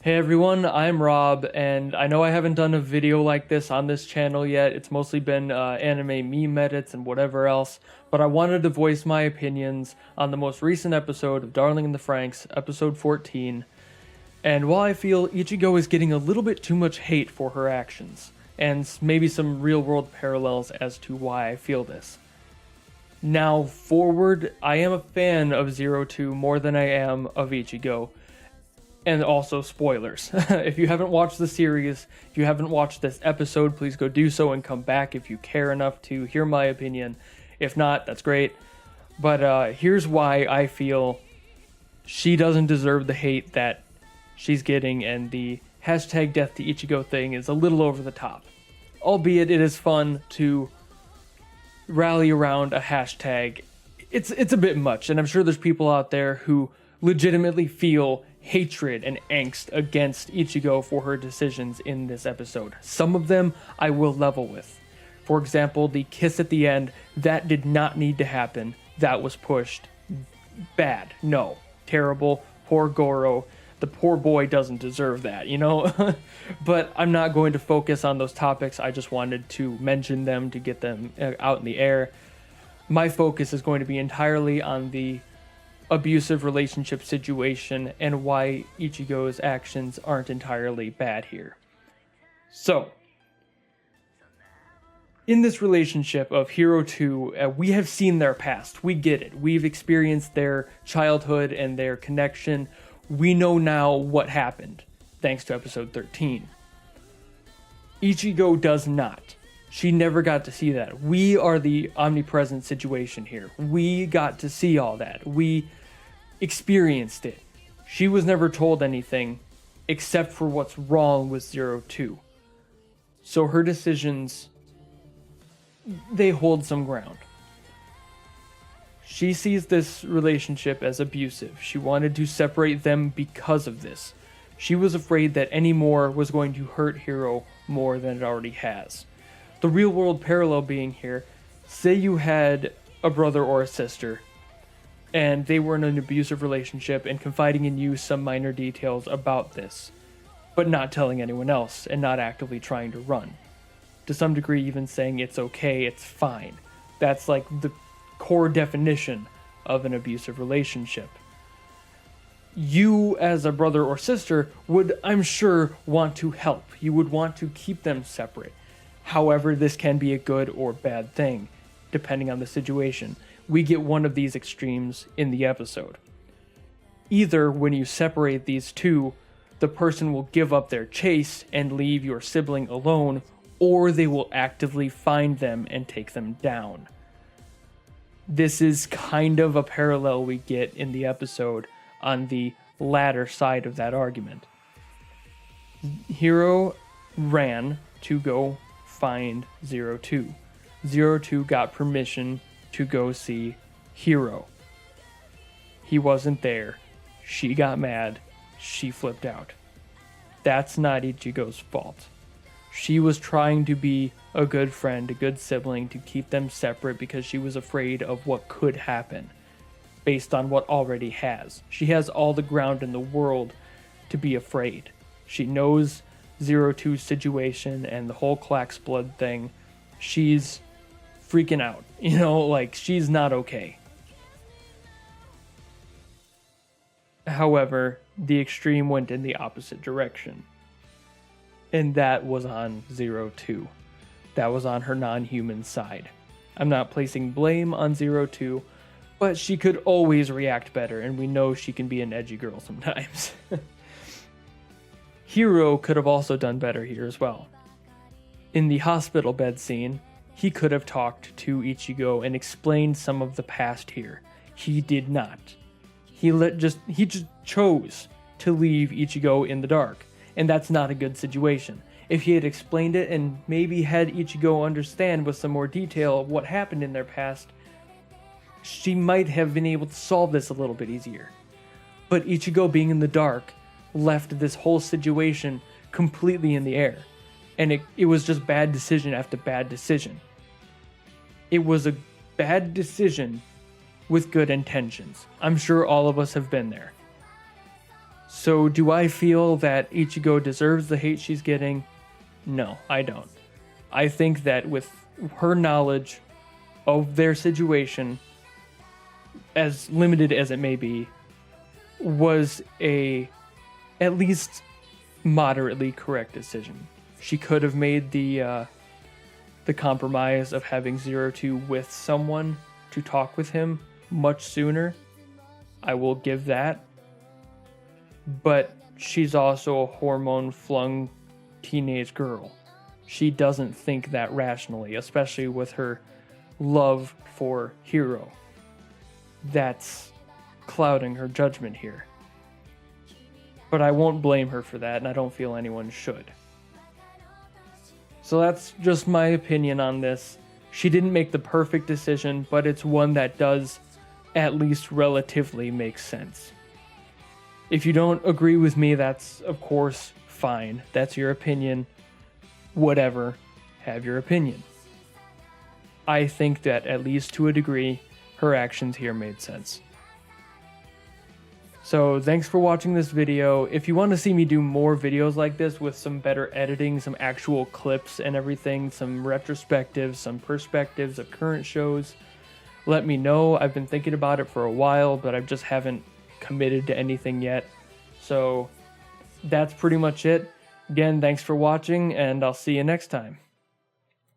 Hey everyone, I'm Rob, and I know I haven't done a video like this on this channel yet. It's mostly been anime meme edits and whatever else, but I wanted to voice my opinions on the most recent episode of Darling in the Franxx, episode 14. And while I feel Ichigo is getting a little bit too much hate for her actions, and maybe some real-world parallels as to why I feel this. Now forward, I am a fan of Zero Two more than I am of Ichigo. And also spoilers. If you haven't watched the series, if you haven't watched this episode, please go do so and come back if you care enough to hear my opinion. If not, that's great. But here's why I feel she doesn't deserve the hate that she's getting, and the hashtag death to Ichigo thing is a little over the top. Albeit it is fun to rally around a hashtag. It's a bit much, and I'm sure there's people out there who legitimately feel hatred and angst against Ichigo for her decisions in this episode. Some of them I will level with. For example, the kiss at the end, that did not need to happen. That was pushed. Bad. No. Terrible. Poor Goro. The poor boy doesn't deserve that, you know? But I'm not going to focus on those topics. I just wanted to mention them to get them out in the air. My focus is going to be entirely on the abusive relationship situation and why Ichigo's actions aren't entirely bad here. So, in this relationship of Hero 2, we have seen their past. We get it. We've experienced their childhood and their connection. We know now what happened, thanks to episode 13. Ichigo does not. She never got to see that. We are the omnipresent situation here. We got to see all that. We experienced it. She was never told anything except for what's wrong with Zero Two. So her decisions, they hold some ground. She sees this relationship as abusive. She wanted to separate them because of this. She was afraid that any more was going to hurt Hero more than it already has. The real world parallel being here, say you had a brother or a sister, and they were in an abusive relationship and confiding in you some minor details about this, but not telling anyone else and not actively trying to run. To some degree even saying it's okay, it's fine. That's like the core definition of an abusive relationship. You as a brother or sister would, I'm sure, want to help. You would want to keep them separate. However, this can be a good or bad thing, depending on the situation. We get one of these extremes in the episode. Either when you separate these two, the person will give up their chase and leave your sibling alone, or they will actively find them and take them down. This is kind of a parallel we get in the episode on the latter side of that argument. Hero ran to go find Zero Two. Zero Two got permission to go see Hero. He wasn't there. She got mad. She flipped out. That's not Ichigo's fault. She was trying to be a good friend, a good sibling, to keep them separate because she was afraid of what could happen based on what already has. She has all the ground in the world to be afraid. She knows Zero Two's situation and the whole Clax blood thing. She's freaking out, you know, like she's not okay. However, the extreme went in the opposite direction. And that was on Zero Two. That was on her non-human side. I'm not placing blame on Zero Two, but she could always react better, and we know she can be an edgy girl sometimes. Hero could have also done better here as well. In the hospital bed scene, he could have talked to Ichigo and explained some of the past here. He did not. He just chose to leave Ichigo in the dark, and that's not a good situation. If he had explained it and maybe had Ichigo understand with some more detail what happened in their past, she might have been able to solve this a little bit easier. But Ichigo being in the dark left this whole situation completely in the air, and it was just bad decision after bad decision. It was a bad decision with good intentions. I'm sure all of us have been there. So do I feel that Ichigo deserves the hate she's getting? No, I don't. I think that with her knowledge of their situation, as limited as it may be, was a at least moderately correct decision. She could have made the compromise of having 02 with someone to talk with him much sooner. I will give that. But she's also a hormone-flung teenage girl. She doesn't think that rationally, especially with her love for Hiro. That's clouding her judgment here. But I won't blame her for that, and I don't feel anyone should. So that's just my opinion on this. She didn't make the perfect decision, but it's one that does at least relatively make sense. If you don't agree with me, that's of course fine. That's your opinion. Whatever. Have your opinion. I think that at least to a degree, her actions here made sense. So thanks for watching this video. If you want to see me do more videos like this with some better editing, some actual clips and everything, some retrospectives, some perspectives of current shows, let me know. I've been thinking about it for a while, but I just haven't committed to anything yet. So that's pretty much it. Again, thanks for watching, and I'll see you next time.